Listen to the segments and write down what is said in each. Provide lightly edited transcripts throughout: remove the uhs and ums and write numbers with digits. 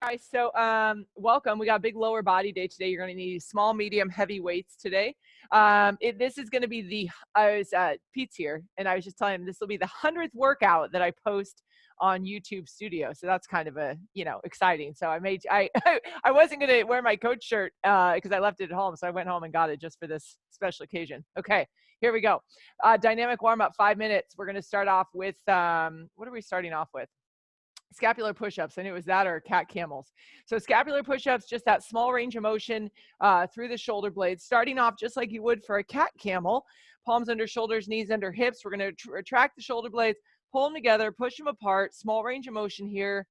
Guys, so welcome. We got a big lower body day today. You're going to need small, medium, heavy weights today. This is going to be Pete's here, and I was just telling him this will be the 100th workout that I post on YouTube Studio. So that's kind of exciting. So I wasn't going to wear my coach shirt because I left it at home. So I went home and got it just for this special occasion. Okay, here we go. Dynamic warm up, 5 minutes. We're going to start off with, what are we starting off with? Scapular push-ups. I knew it was that or cat camels. So scapular push-ups, just that small range of motion through the shoulder blades, starting off just like you would for a cat camel. Palms under shoulders, knees under hips. We're going to retract the shoulder blades, pull them together, push them apart. Small range of motion here.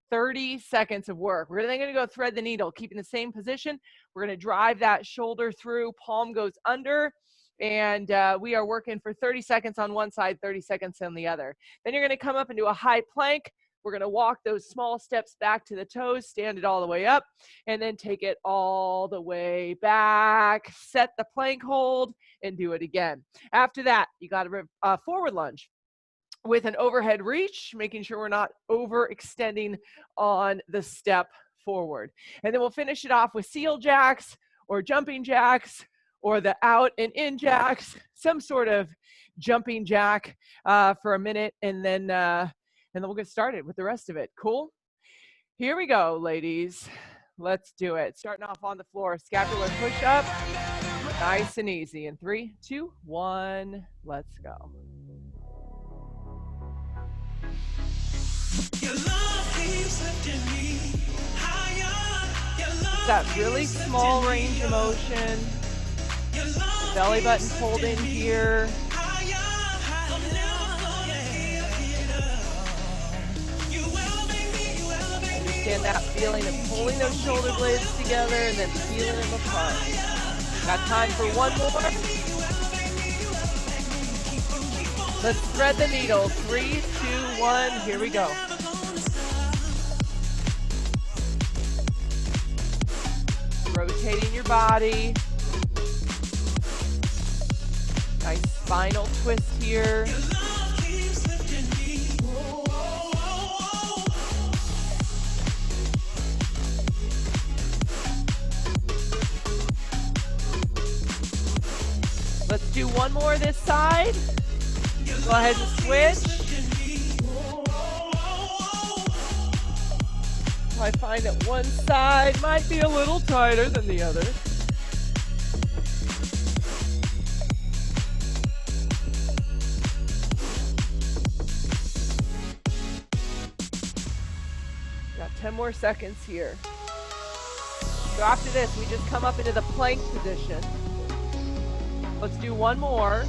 30 seconds of work. We're then going to go thread the needle, keeping the same position. We're going to drive that shoulder through. Palm goes under. And we are working for 30 seconds on one side, 30 seconds on the other. Then you're going to come up into a high plank. We're going to walk those small steps back to the toes, stand it all the way up, and then take it all the way back. Set the plank hold and do it again. After that, you got a forward lunge with an overhead reach, making sure we're not overextending on the step forward. And then we'll finish it off with seal jacks or jumping jacks or the out and in jacks, some sort of jumping jack for a minute, and then we'll get started with the rest of it. Cool? Here we go, ladies. Let's do it. Starting off on the floor, scapular push-up. Nice and easy. In 3, 2, 1, let's go. That really small range of motion. Belly button pulled in here. Understand that feeling of pulling those shoulder blades together and then peeling them apart. Got time for one more. Let's thread the needle. 3, 2, 1, here we go. Rotating your body. Nice spinal twist here. Let's do one more this side. Go ahead and switch. I find that one side might be a little tighter than the other. Got 10 more seconds here. So after this, we just come up into the plank position. Let's do one more.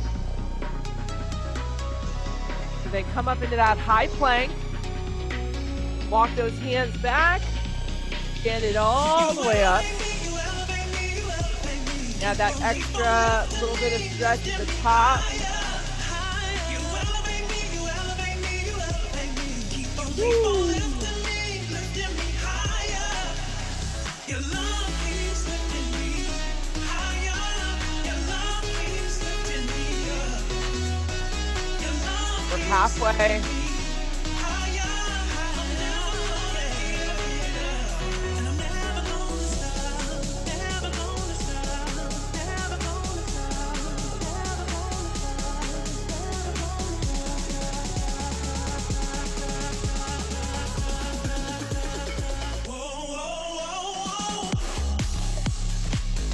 So then come up into that high plank. Walk those hands back. Stand it all the way up. Now that extra little bit of stretch at the top. Woo. We're halfway.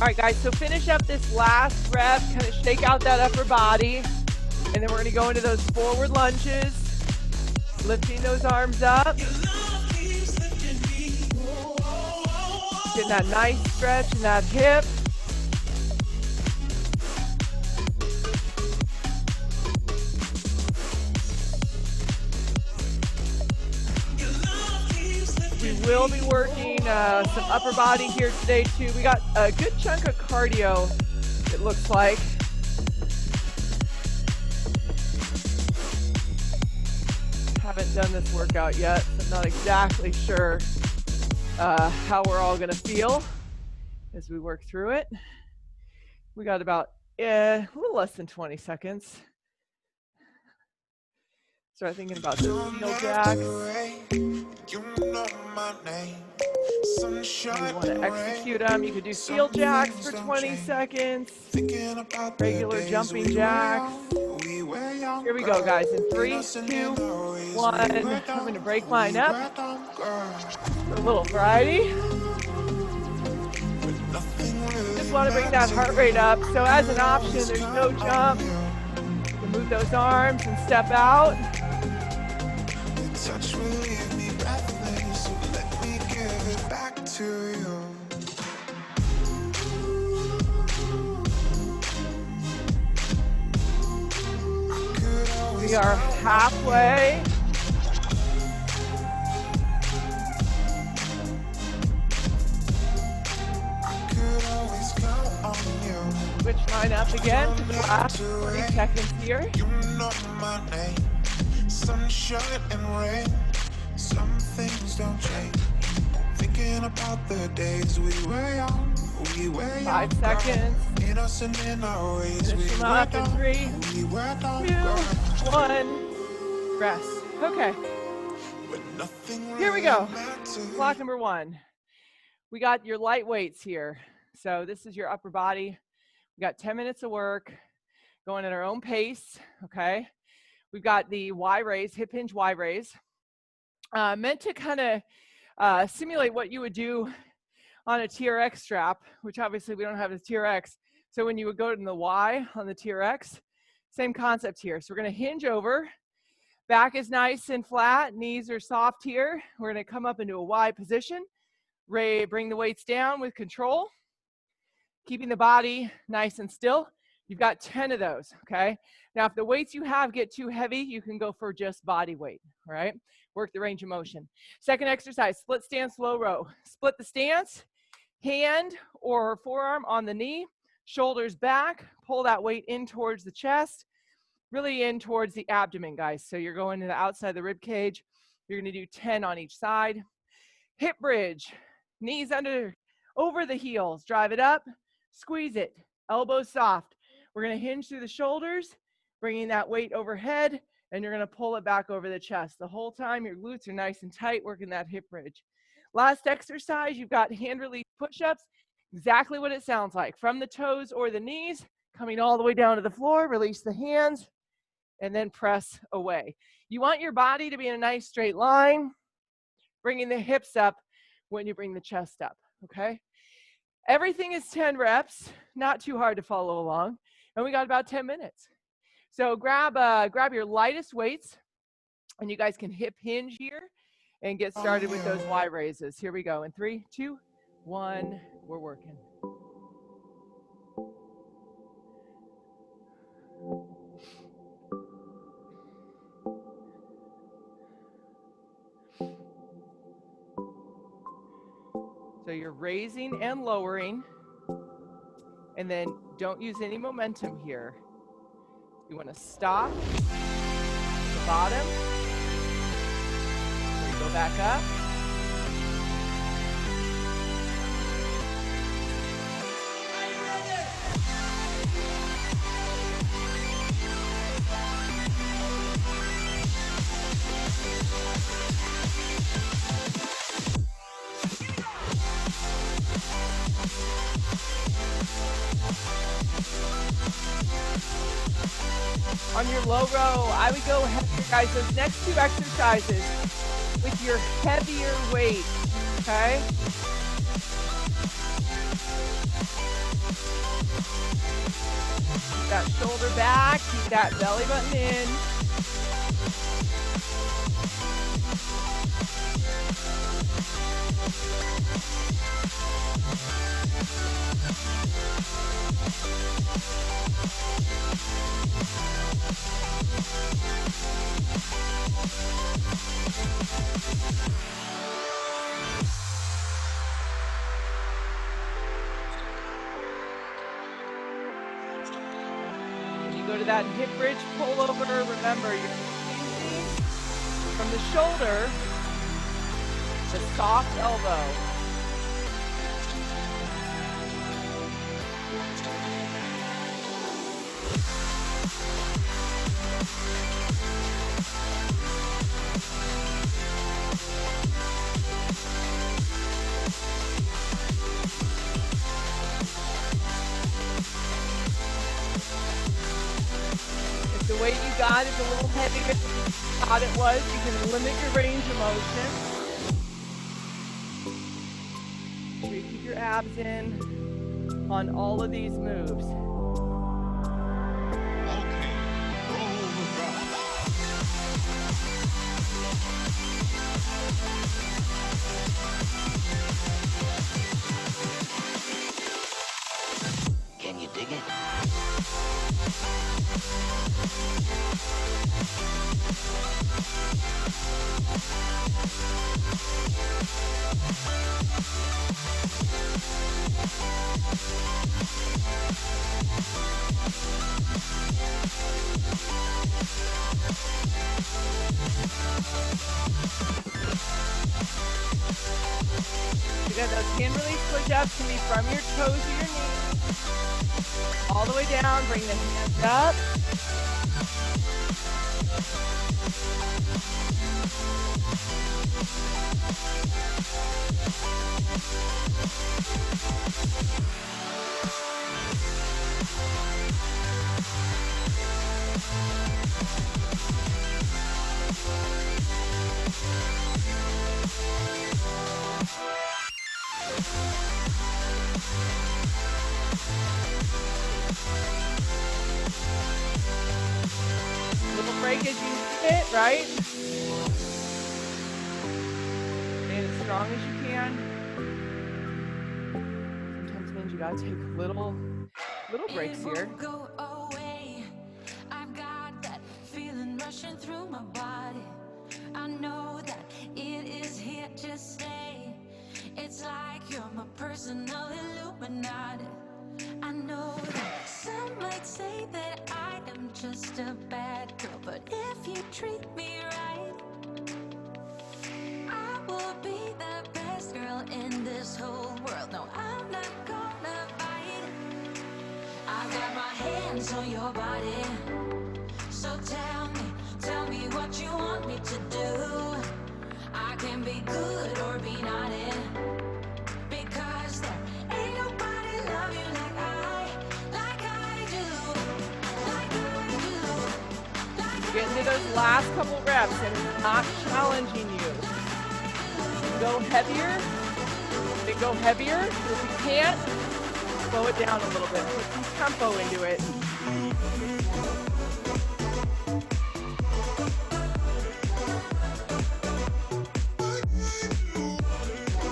All right, guys, so finish up this last rep, kind of shake out that upper body, and then we're going to go into those forward lunges, lifting those arms up. Getting that nice stretch in that hip. We will be working some upper body here today too. We got a good chunk of cardio, it looks like. Haven't done this workout yet, so I'm not exactly sure how we're all gonna feel as we work through it. We got about a little less than 20 seconds. Start thinking about those heel jacks. You know my name. Sunshine You want to execute them. You could do field jacks for 20 seconds. Regular jumping jacks. Here we go, guys. In 3, 2, 1. I'm going to break mine up. A little variety. Just want to bring that heart rate up. So as an option, there's no jump. You can move those arms and step out. Touch will leave me breathless, so let me give it back to you. We are halfway. Switch mine up again for the last 40 seconds here. You know my name. Sunshine and rain. Some things don't change. Thinking about the days we were young. 5 seconds. Innocent in our ways. Finish them up in 3, 2, 1. Rest. Okay. Here we go. Block number 1. We got your light weights here. So this is your upper body. We got 10 minutes of work, going at our own pace. Okay. We've got the Y raise, hip hinge Y raise, meant to kind of simulate what you would do on a TRX strap, which obviously we don't have a TRX. So when you would go to the Y on the TRX, same concept here. So we're going to hinge over. Back is nice and flat. Knees are soft here. We're going to come up into a Y position. Bring the weights down with control. Keeping the body nice and still. You've got 10 of those, okay? Now, if the weights you have get too heavy, you can go for just body weight, all right? Work the range of motion. Second exercise, split stance, low row. Split the stance, hand or forearm on the knee, shoulders back, pull that weight in towards the chest, really in towards the abdomen, guys. So you're going to the outside of the rib cage. You're gonna do 10 on each side. Hip bridge, knees over the heels, drive it up, squeeze it, elbows soft. We're gonna hinge through the shoulders, bringing that weight overhead, and you're gonna pull it back over the chest. The whole time your glutes are nice and tight, working that hip bridge. Last exercise, you've got hand release push-ups, exactly what it sounds like. From the toes or the knees, coming all the way down to the floor, release the hands, and then press away. You want your body to be in a nice straight line, bringing the hips up when you bring the chest up, okay? Everything is 10 reps, not too hard to follow along, and we got about 10 minutes. So grab your lightest weights, and you guys can hip hinge here and get started with those Y raises. Here we go. In 3, 2, 1, we're working. So you're raising and lowering, and then don't use any momentum here. You want to stop at the bottom, so you go back up. On your low row, I would go heavier, guys. Those next 2 exercises with your heavier weight, okay? Keep that shoulder back, keep that belly button in. When you go to that hip bridge pull over, remember you're squeezing from the shoulder, the soft elbow. weight you got is a little heavier than you thought it was, you can limit your range of motion. Make sure you keep your abs in on all of these moves. Can you dig it? Again, those hand release push-ups can be from your toes to your knees. All the way down, bring the hands up. Little break as you need it, right? Stay as strong as you can. Sometimes means you gotta take little breaks here. Go away. I've got that feeling rushing through my body. I know that it is here to stay. It's like you're my personal Illuminati. I know that some might say that I am just a bad girl, but if you treat me right, I will be the best girl in this whole world. No, I'm not gonna fight. I've got my hands on your body. So tell me what you want me to do. I can be good or be naughty, because there ain't nobody love you like I do, like I do. Get into those last couple reps and it's not challenging you. You can go heavier, then go heavier. If you can't, slow it down a little bit. Put some tempo into it.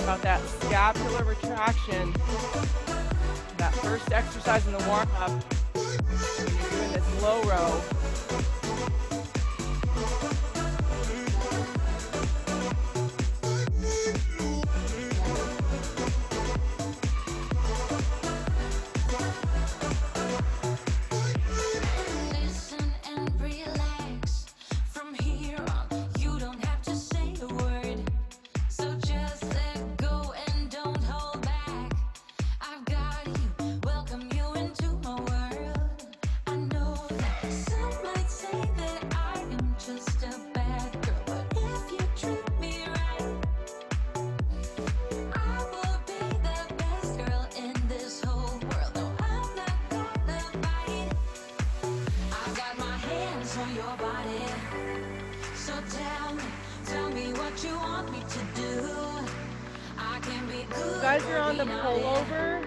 About that scapular retraction, that first exercise in the warm-up, when you're doing this low row. Listen and relax. From here on, you don't have to say a word. So just let go and don't hold back. I've got you, welcome you into my world. I know that some might say that I am just a bad girl, but if you treat me right, I will be the best girl in this whole world. No, I'm not gonna fight. I've got my hands on your body. So tell me what you want me to do. I can be good. You guys are on the or be naughty, pullover.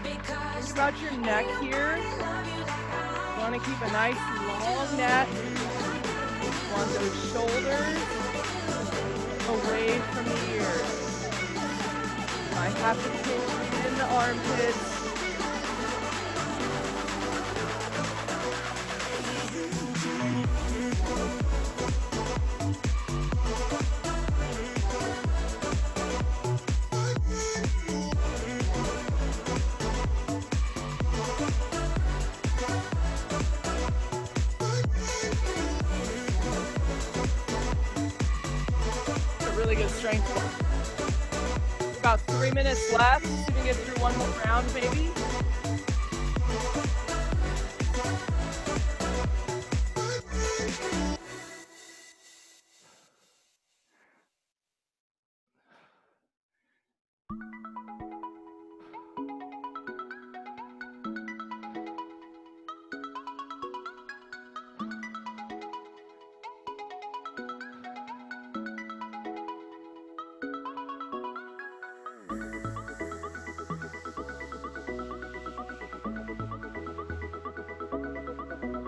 because Think about your neck here. love you like You want to keep a nice long neck. You want those shoulders away from the ears. You might have to pinch in the armpits. A really good strength work. About 3 minutes left. See if we can get through one more round, maybe.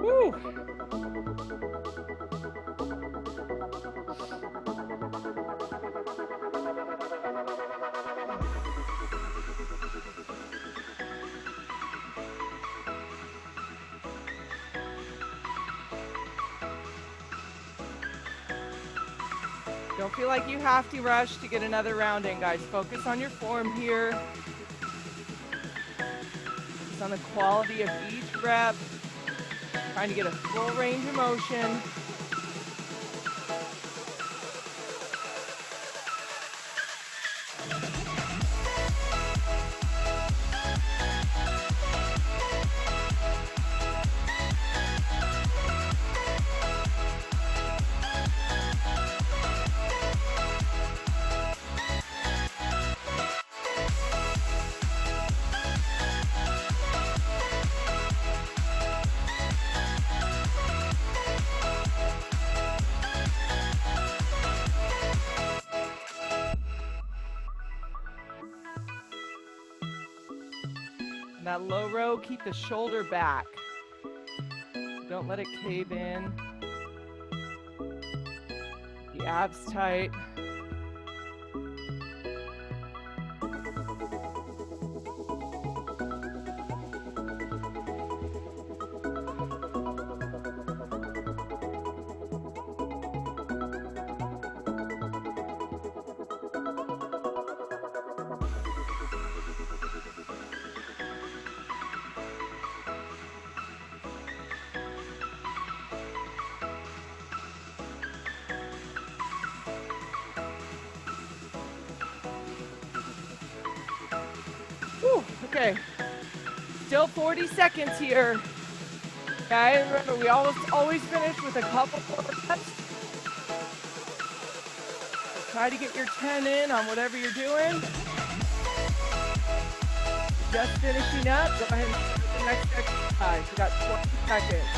Woo. Don't feel like you have to rush to get another round in, guys. Focus on your form here. Focus on the quality of each rep. Trying to get a full range of motion. That low row, keep the shoulder back. Don't let it cave in. The abs tight. Whew, okay, still 40 seconds here. Okay, remember we always finish with a couple more reps. Try to get your 10 in on whatever you're doing. Just finishing up, go ahead and start the next exercise. We got 20 seconds.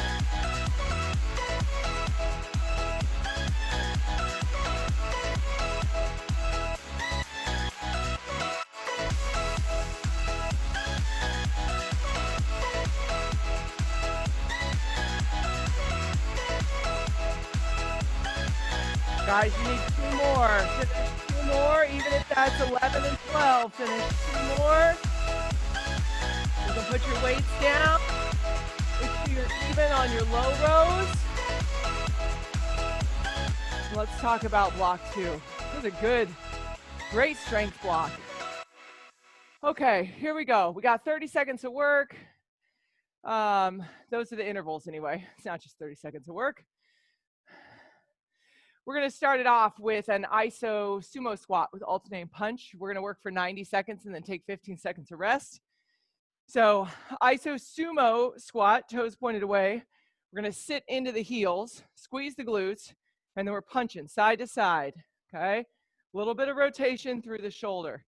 Guys, you need 2 more. Finish 2 more, even if that's 11 and 12. Finish 2 more. You can put your weights down. Make sure you're even on your low rows. Let's talk about block 2. This is a good, great strength block. Okay, here we go. We got 30 seconds of work. Those are the intervals anyway. It's not just 30 seconds of work. We're going to start it off with an iso sumo squat with alternating punch. We're going to work for 90 seconds and then take 15 seconds of rest. So iso sumo squat, toes pointed away. We're going to sit into the heels, squeeze the glutes, and then we're punching side to side, okay? A little bit of rotation through the shoulder.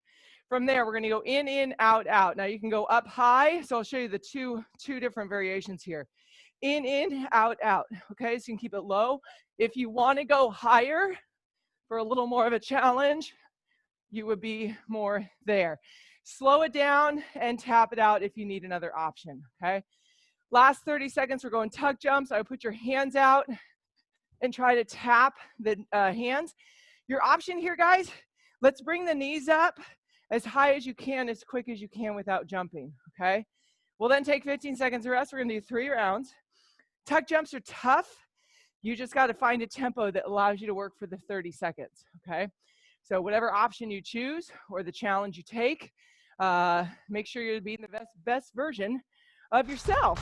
From there, we're going to go in, out, out. Now you can go up high, so I'll show you the two different variations here. In, out, out, okay? So you can keep it low. If you want to go higher for a little more of a challenge, you would be more there. Slow it down and tap it out if you need another option, okay? Last 30 seconds, we're going tuck jumps. I would put your hands out and try to tap the hands. Your option here, guys, let's bring the knees up as high as you can, as quick as you can without jumping, okay? We'll then take 15 seconds of rest. We're gonna do 3 rounds. Tuck jumps are tough. You just gotta find a tempo that allows you to work for the 30 seconds, okay? So whatever option you choose or the challenge you take, make sure you're being the best version of yourself.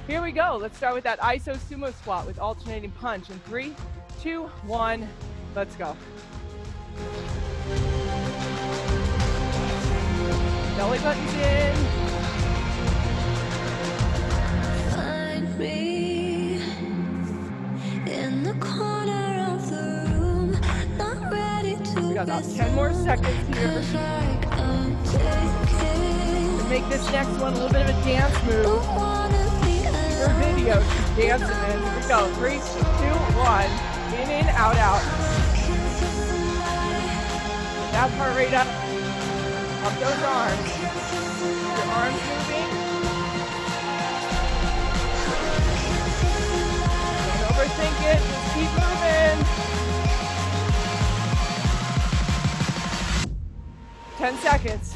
Here we go. Let's start with that iso sumo squat with alternating punch. In 3, 2, 1, let's go. Belly buttons in. Find me in the corner of the room, not ready to. We got about 10 more seconds here. To make this next one a little bit of a dance move. Your video, she's dancing in. Here we go. 3, 2, 1. In, out, out. That heart rate up. Up those arms. Your arms moving. overthink it. Just keep moving. 10 seconds.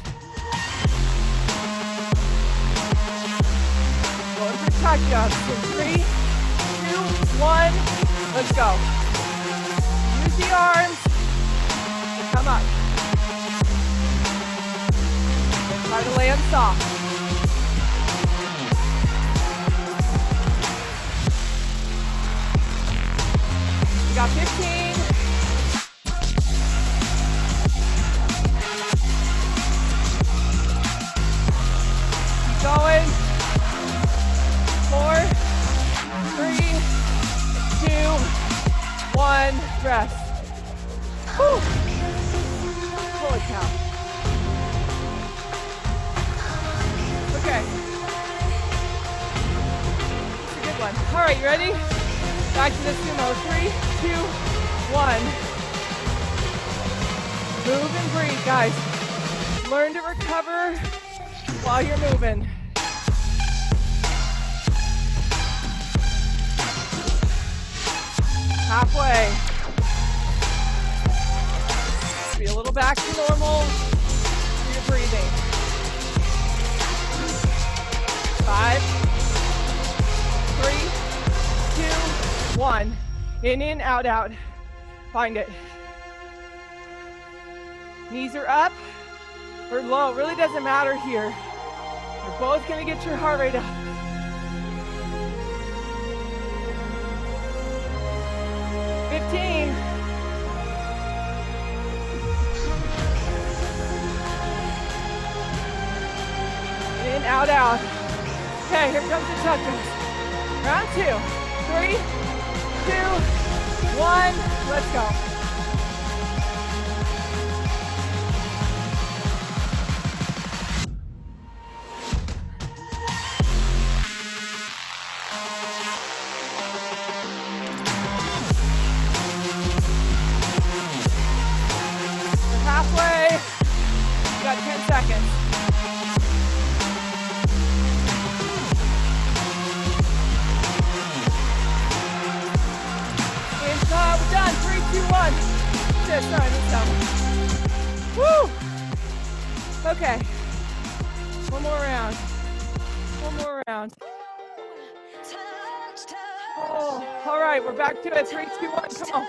Going for touch-ups in 3, 2, 1. Let's go. Use the arms to come up. And try to land soft. We got 15. Keep going. 4, 3, 2, 1. Rest. Whew. Holy cow. Okay. It's a good one. All right, you ready? Back to the sumo. 3, 2, 1. Move and breathe, guys. Learn to recover while you're moving. Halfway. Be a little back to normal for your breathing. 5, 3, 2, 1. In, out, out. Find it. Knees are up or low. It really doesn't matter here. We're both gonna get your heart rate up. 15. In, out, out. Okay, here comes the tuck-ins. Round 2. 3, 2, 1. Let's go. We're halfway. We got 10 seconds. We're done. 3, 2, 1. Sorry, this time. Woo! Okay. One more round. One more round. Oh, all right, we're back to it. 3, 2, 1. Come on.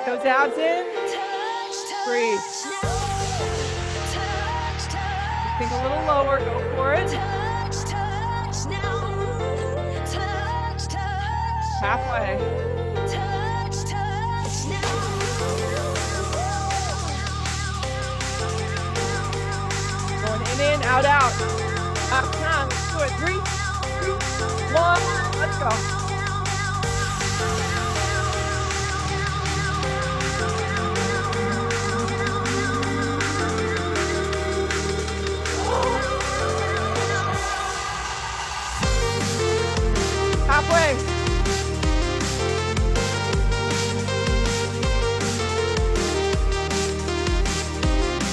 Those abs in. Breathe. Think a little lower. Go for it. Halfway. Going in, out, out. Come on, let's do it. 3, 2, 1. Let's go. Halfway.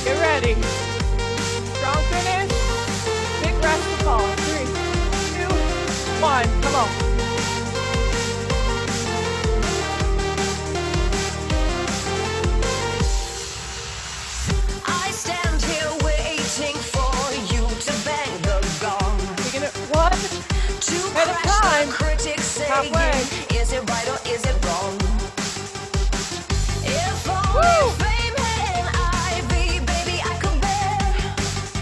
Get ready. Strong finish. Big rest to fall. 3, 2, 1. Come on. I stand here waiting for you to bang the gong. Taking it 1 at a time. Critics saying, Halfway. is it right or is it wrong? If Woo! only fame and ivy, baby, I could bear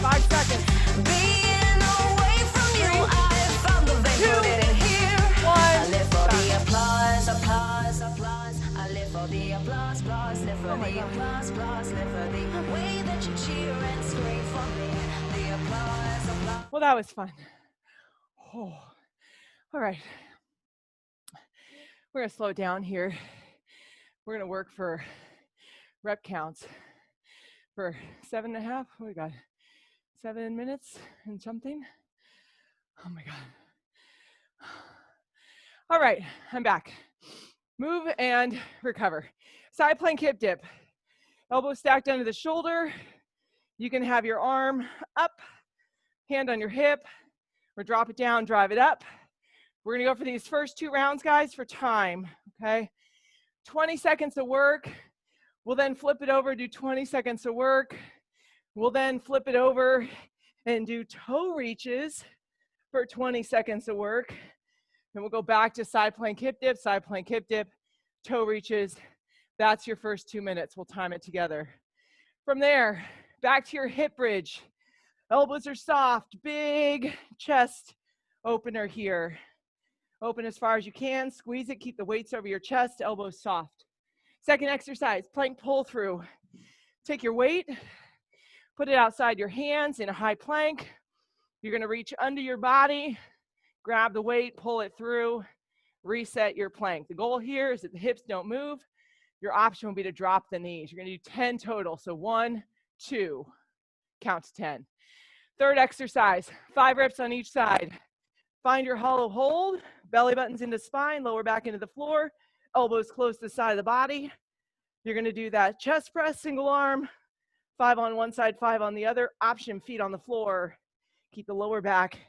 5 seconds. being away from you. I found the vein, 2, put it in here. 1. I live for the applause, applause, applause. I live for the applause, applause, live for Oh my the God. applause, applause, live for the way that you cheer and scream for me. The applause, applause. Well, that was fun. Oh. All right. We're going to slow it down here. We're going to work for rep counts for 7.5. What we got? 7 minutes and something. Oh my God. All right, I'm back. Move and recover. Side plank hip dip. Elbow stacked under the shoulder. You can have your arm up, hand on your hip, or drop it down, drive it up. We're gonna go for these first 2 rounds, guys, for time, okay? 20 seconds of work. We'll then flip it over, do 20 seconds of work. We'll then flip it over and do toe reaches for 20 seconds of work. Then we'll go back to side plank hip dip, toe reaches. That's your first 2 minutes. We'll time it together. From there, back to your hip bridge. Elbows are soft, big chest opener here. Open as far as you can, squeeze it, keep the weights over your chest, elbows soft. Second exercise, plank pull through. Take your weight, put it outside your hands in a high plank. You're gonna reach under your body, grab the weight, pull it through, reset your plank. The goal here is that the hips don't move. Your option will be to drop the knees. You're gonna do 10 total, so 1, 2, count to 10. Third exercise, 5 reps on each side. Find your hollow hold, belly buttons into spine, lower back into the floor, elbows close to the side of the body. You're gonna do that chest press, single arm, 5 on one side, 5 on the other. Option, feet on the floor. Keep the lower back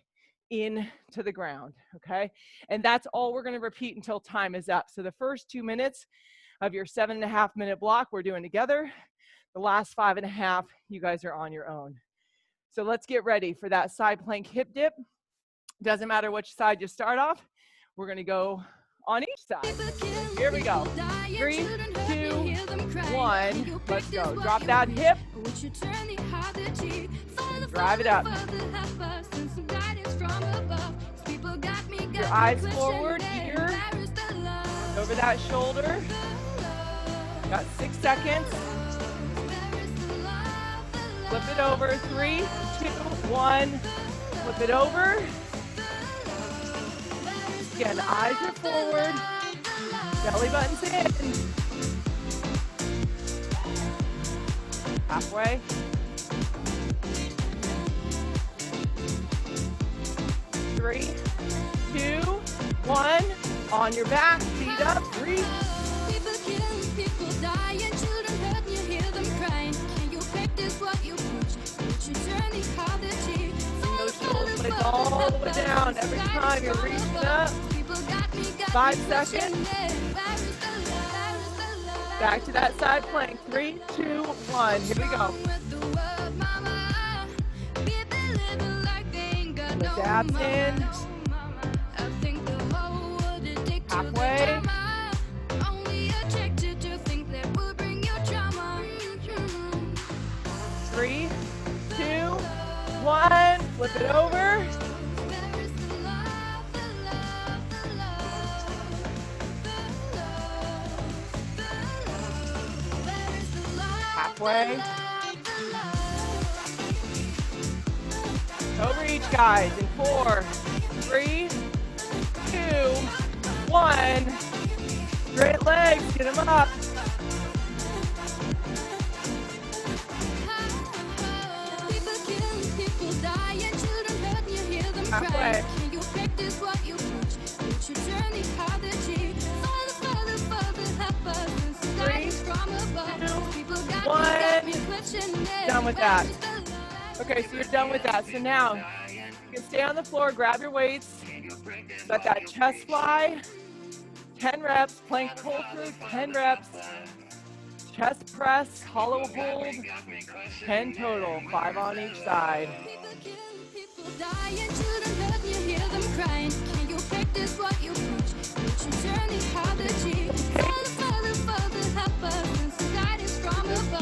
into the ground, okay? And that's all we're gonna repeat until time is up. So the first 2 minutes of your 7.5 minute block we're doing together. The last 5.5, you guys are on your own. So let's get ready for that side plank hip dip. Doesn't matter which side you start off. We're gonna go on each side. Here we go. 3, 2, 1. Let's go. Drop that hip. Drive it up. Your eyes forward, ear over that shoulder. Got 6 seconds. Flip it over. 3, 2, 1. Flip it over. Again, eyes are forward. Belly buttons in. Halfway. 3, 2, 1. On your back, feet up, reach. People killing, people dying, children hurt, you hear them crying. Can you practice what you preach? Would you turn the other cheek? Those shoulders all the way down every time you're reaching up. 5 seconds. Back to that side plank. 3, 2, 1. Here we go. Put the abs in. Halfway. 3, 2, 1. Flip it over. Halfway. Toe reach, guys, in 4, 3, 2, 1. Straight legs, get them up. Halfway. 3, 2, 1. Done with that. Okay, so you're done with that. So now you can stay on the floor, grab your weights, let that chest fly. 10 reps, plank pull through, 10 reps. Chest press, hollow hold, 10 total, 5 on each side.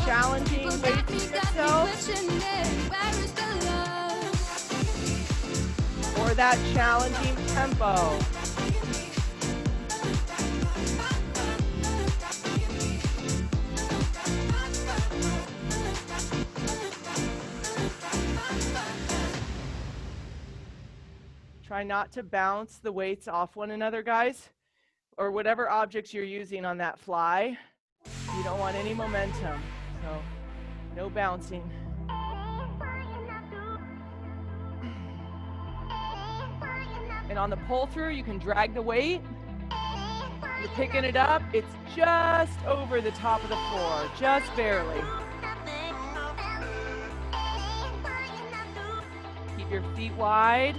Challenging weights yourself or that challenging tempo. Try not to bounce the weights off one another, guys, or whatever objects you're using on that fly. You don't want any momentum, so no bouncing. And on the pull through, you can drag the weight. You're picking it up. It's just over the top of the floor, just barely. Keep your feet wide.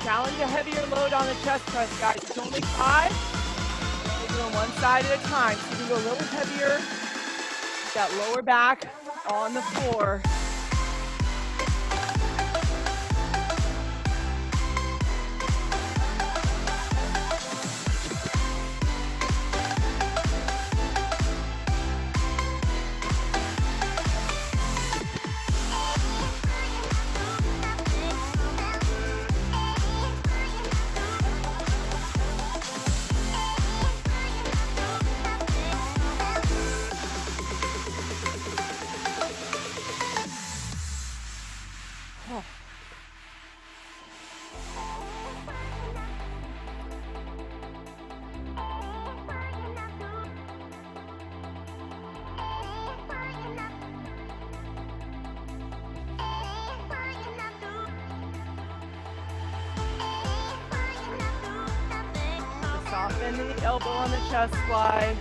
Challenge a heavier load on the chest press, guys. It's only 5. We're doing one side at a time. So you can go a little heavier. Get that lower back on the floor. Soften the elbow on the chest fly,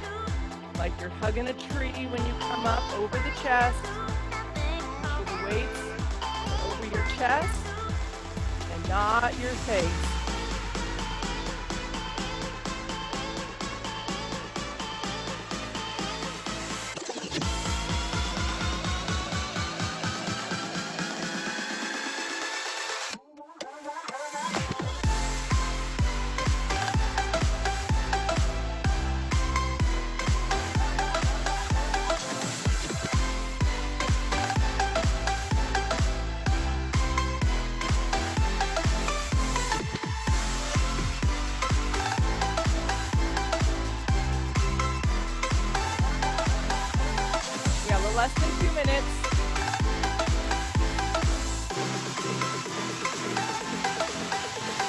like you're hugging a tree when you come up over the chest. Make sure the weights are over your chest and not your face. Less than 2 minutes.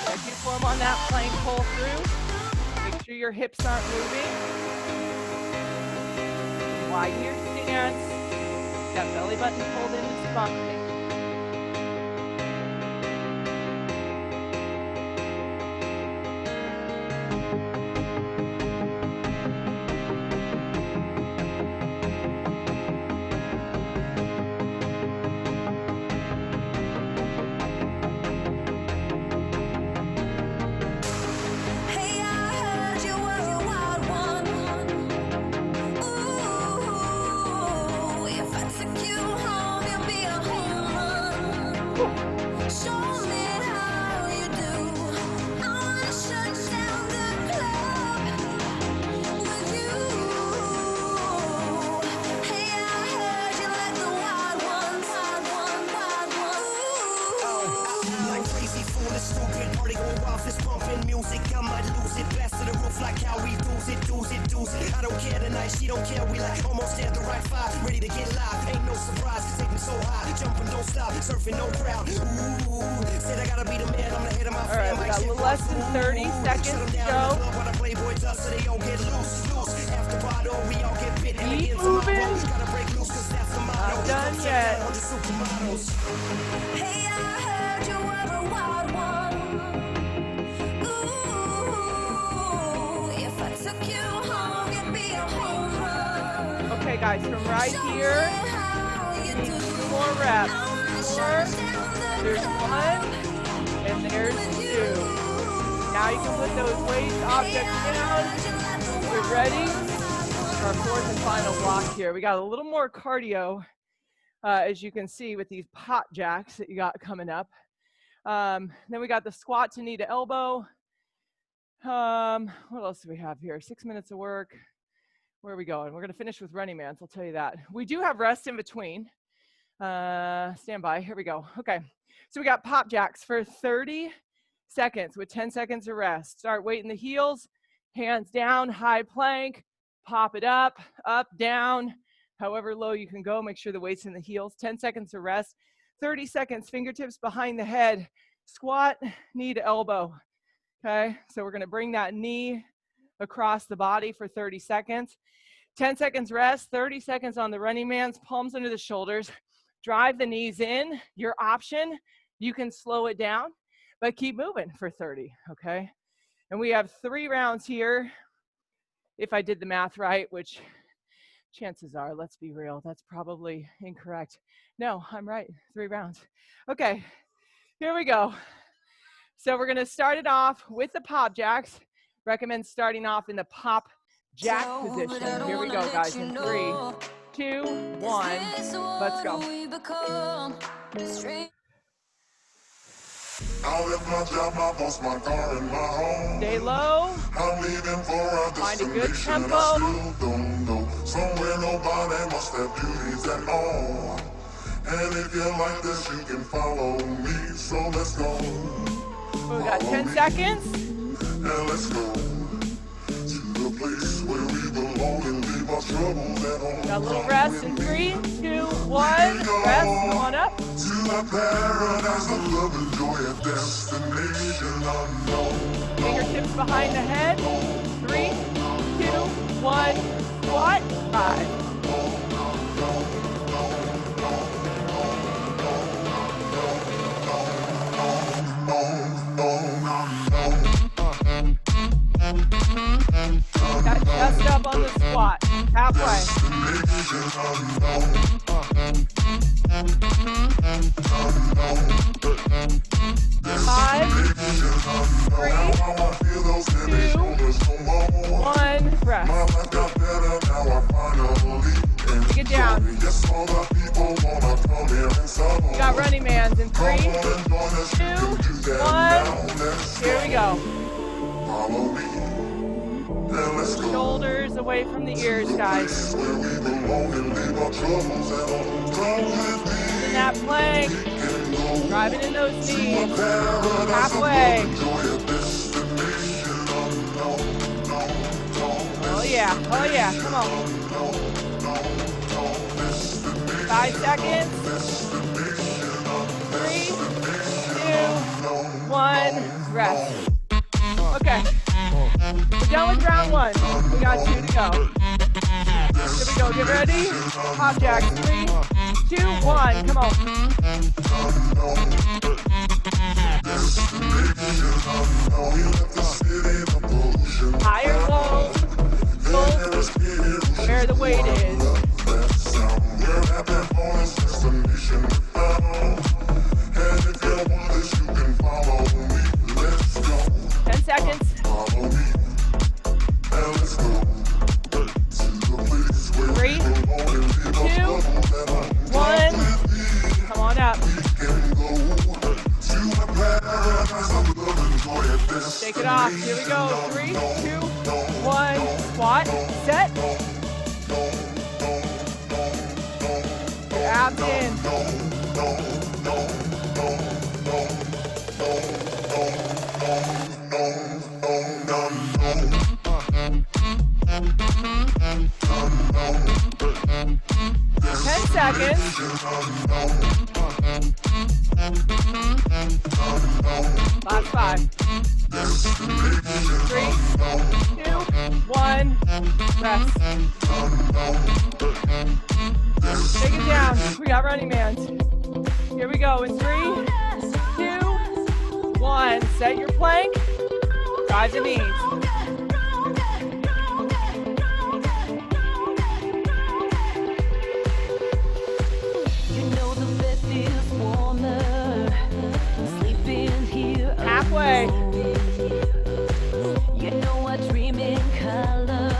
Check your form on that plank, pull through. Make sure your hips aren't moving. Widen your stance. Got belly button pulled in the spine. She don't care, we like almost at the right vibe. Ready to get live, ain't no surprise. Take me so high, jumping don't stop, surfing no crowd. Ooh, said I gotta be the man, I'm the head of my family. All right, we got a little less than 30 seconds to go. Keep moving. Not done yet. Hey, I heard you were a wild one. Ooh, if I took you home, you'd be a home run. Okay, guys, from right here, we need 2 more reps. 4, there's 1, and there's 2. Now you can put those weights, objects down. We're ready for our 4th and final block here. We got a little more cardio, as you can see, with these pot jacks that you got coming up. Then we got the squat to knee to elbow. What else do we have here? 6 minutes of work. Where are we going? We're going to finish with running mans, I'll tell you that. We do have rest in between. Stand by. Here we go. Okay. So we got pop jacks for 30 seconds with 10 seconds of rest. Start weighting the heels, hands down, high plank, pop it up, up, down, however low you can go. Make sure the weight's in the heels. 10 seconds of rest. 30 seconds, fingertips behind the head. Squat, knee to elbow. Okay. So we're going to bring that knee across the body for 30 seconds. 10 seconds rest, 30 seconds on the running man's, palms under the shoulders. Drive the knees in. Your option, you can slow it down, but keep moving for 30, okay? And we have 3 rounds here, if I did the math right, which chances are, let's be real, that's probably incorrect. No, I'm right, 3 rounds. Okay, here we go. So we're gonna start it off with the pop jacks. Recommend starting off in the pop jack position. Here we go, guys, in 3, 2, 1, let's go. I left my job, my boss, my car, and my home. Stay low. I'm leaving for a Find a good destination tempo. I still don't know. Somewhere nobody must have duties at all. And if you like this, you can follow me. So let's go. We got 10 seconds. And let's go to the place where we belong and leave our troubles at home. Got a little rest in 3, 2, 1. Rest. Come on up. To a paradise of love and joy, a destination unknown. Fingertips behind the head. 3, 2, 1. Squat. 5. Got chest up on the squat. Halfway. 5, 3, 2, 1. Rest. Take it down. You got running mans in 3, 2, 1. Here we go. Follow me. And let's go. Shoulders away from the ears, guys. Where we belong and leave our troubles at home. Come with me. In that plank. Driving in those knees. Halfway. Oh yeah, oh yeah, come on. 5 seconds. 3, 2, 1, rest. Okay, we're done with round 1. We got 2 to go. Here we go, get ready. Pop jacks, 3, 2, 1, come on. Higher, low, where the weight is. 10 seconds. 3, 2, 1. Come on up. Shake it off. Here we go. 3, 2, 1. Squat. Set. Abs in. 10 seconds. Last 5. 3, 2, 1. Rest. Take it down. We got running mans. Here we go. In 3, 2, 1. Set your plank. Drive the knees. Halfway. You know I dream in color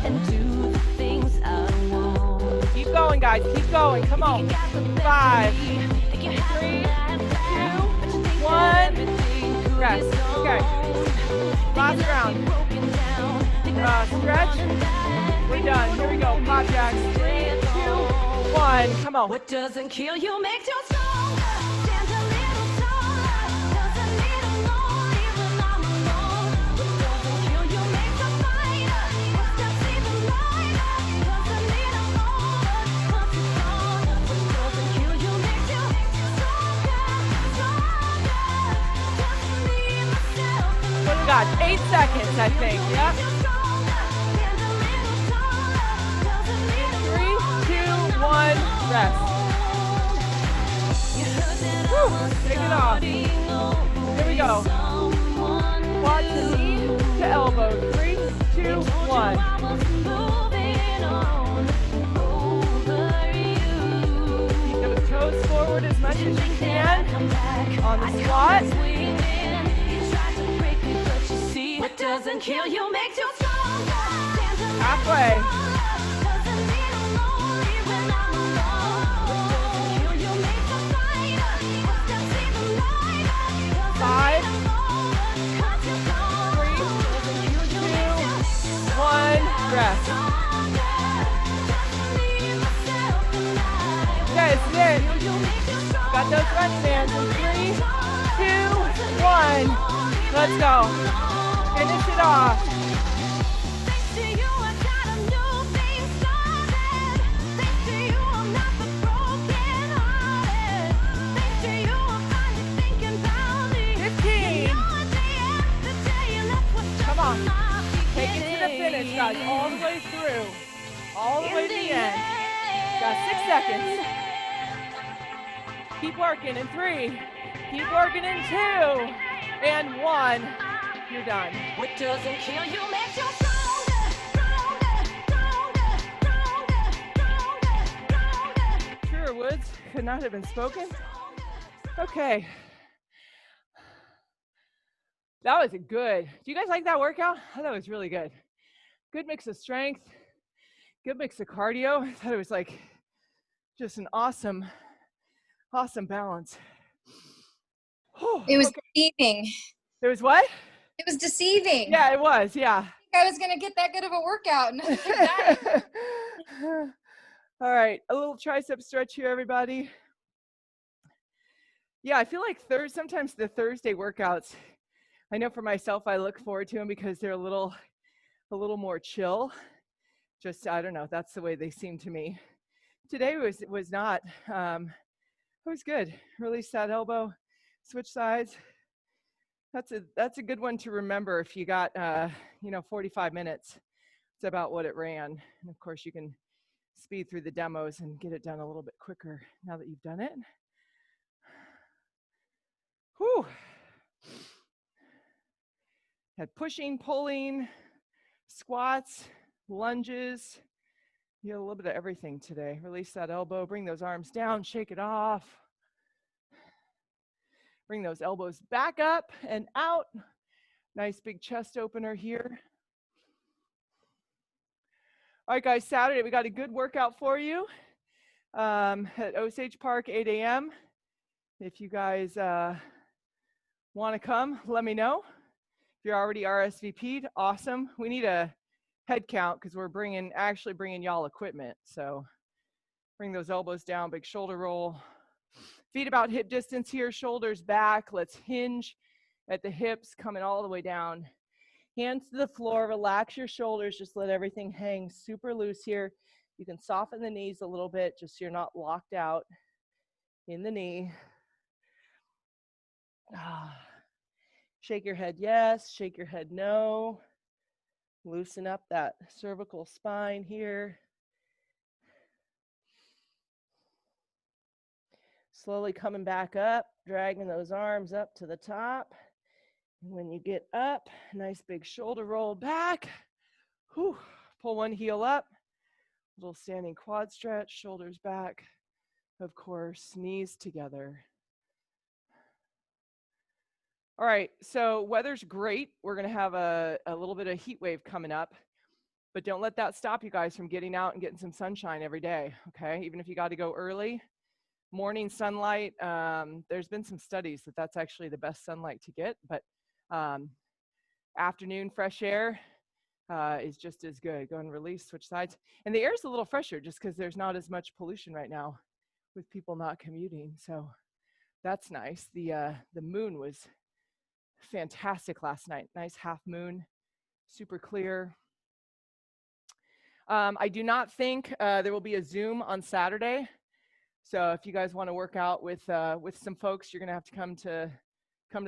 and do the things I want. Keep going, guys. Keep going. Come on. 5, 3, 2, 1. Rest. Okay. Last round. Stretch. We're done. Here we go. Pop jacks. 3, 2, 1. Come on. What doesn't kill you makes you stronger. Stand a little taller. Doesn't need a loan even I'm alone. What doesn't kill you makes a fighter. What steps even lighter. Doesn't need a motor. Cause it's stronger. What doesn't kill you makes you stronger. Just me, myself, and What do we got? 8 seconds, I think. Yeah. 3, 2, 1. Rest. Woo. Take it off. Here we go. Quad to knee to elbow. 3, 2, 1. Keep the toes forward. forward as much as you can on the squat. What doesn't kill you makes you stronger. Halfway. Five, 3, 2, 1, rest. Okay, this is it. Got those front stands in 3, 2, 1. Let's go. Finish it off. Take it to the finish, guys, all the way through, all the way to the end. Got 6 seconds. Keep working in 3, keep working in 2, and 1. You're done. What doesn't kill you makes you stronger, stronger, stronger, stronger, stronger. Truer words could not have been spoken. Okay. That was good. Do you guys like that workout? I thought it was really good. Good mix of strength, good mix of cardio. I thought it was like just an awesome balance. It was deceiving. It was what? It was deceiving. Yeah, it was. Yeah. I was going to get that good of a workout. And I All right. A little tricep stretch here, everybody. Yeah, I feel like sometimes the Thursday workouts, I know for myself, I look forward to them because they're a little more chill. Just, I don't know, that's the way they seem to me. Today was not. It was good. Release that elbow, switch sides. That's a good one to remember if you got 45 minutes. It's about what it ran. And of course you can speed through the demos and get it done a little bit quicker now that you've done it. Whew. Had pushing, pulling, squats, lunges. You had a little bit of everything today. Release that elbow, bring those arms down, shake it off. Bring those elbows back up and out. Nice big chest opener here. All right, guys, Saturday, we got a good workout for you at Osage Park, 8 a.m. If you guys want to come, let me know. If you're already RSVP'd, awesome. We need a head count because we're actually bringing y'all equipment. So bring those elbows down, big shoulder roll. Feet about hip distance here, shoulders back. Let's hinge at the hips, coming all the way down. Hands to the floor, relax your shoulders, just let everything hang super loose here. You can soften the knees a little bit just so you're not locked out in the knee. Shake your head yes, shake your head no. Loosen up that cervical spine here. Slowly coming back up, dragging those arms up to the top. And when you get up, nice big shoulder roll back. Whew. Pull one heel up. Little standing quad stretch, shoulders back. Of course, knees together. All right, so weather's great. We're going to have a little bit of heat wave coming up. But don't let that stop you guys from getting out and getting some sunshine every day, okay? Even if you got to go early. Morning sunlight, there's been some studies that that's actually the best sunlight to get, but afternoon fresh air is just as good. Go and release, switch sides. And the air is a little fresher just because there's not as much pollution right now with people not commuting, so that's nice. The moon was fantastic last night. Nice half moon, super clear. I do not think there will be a Zoom on Saturday. So if you guys want to work out with some folks, you're going to have to come to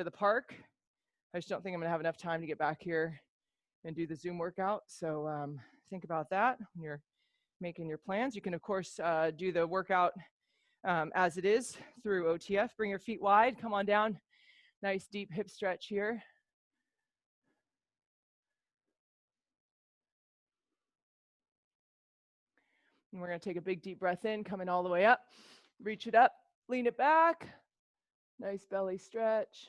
the park. I just don't think I'm going to have enough time to get back here and do the Zoom workout. So think about that when you're making your plans. You can, of course, do the workout as it is through OTF. Bring your feet wide. Come on down. Nice deep hip stretch here. And we're going to take a big deep breath in, coming all the way up. Reach it up, Lean it back. Nice belly stretch.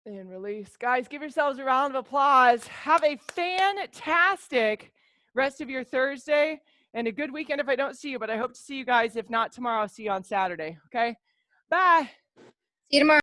And release. Guys, give yourselves a round of applause. Have a fantastic rest of your Thursday and a good weekend if I don't see you, but I hope to see you guys. If not tomorrow, I'll see you on Saturday. Okay? Bye. See you tomorrow.